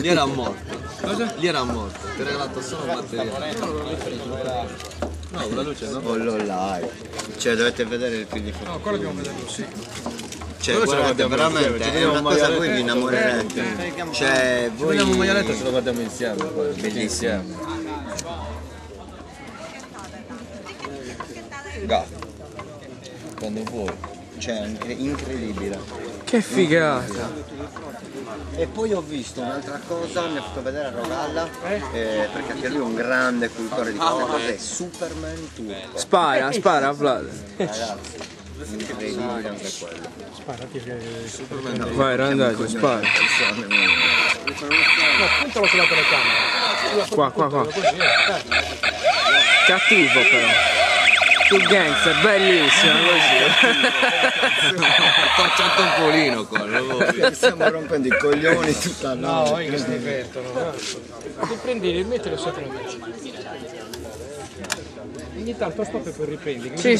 Lì era morto. Cosa? Lì era morto, ti ho regalato solo un materiale. No, con la luce no? Quello live. Cioè dovete vedere il film di foto. No, quello dobbiamo vederlo, sì. Cioè guardate, veramente è una cosa voi vi innamorerete. Cioè voi... Vogliamo un maialetto se lo guardiamo insieme poi. Bellissimo. Gatto. Quando vuoi. Cioè incredibile. Che figata! E poi ho visto un'altra cosa, mi ha fatto vedere a Rogalla, perché anche lui è un grande cultore di queste cose, è Superman turco. Spara, Vlad. Ragazzi, incredibile anche quello. Sparati che... Superman Vai, Randagio, spara. No, puntalo sulla telecamera. Qua. Cattivo però. Il gangster, bellissimo così. Faccia un tompolino qua. Stiamo rompendo i coglioni tutta la No, notte. che si divertono. Ti prendi e mettilo sopra il. Ogni tanto stop e poi riprendi. Sì.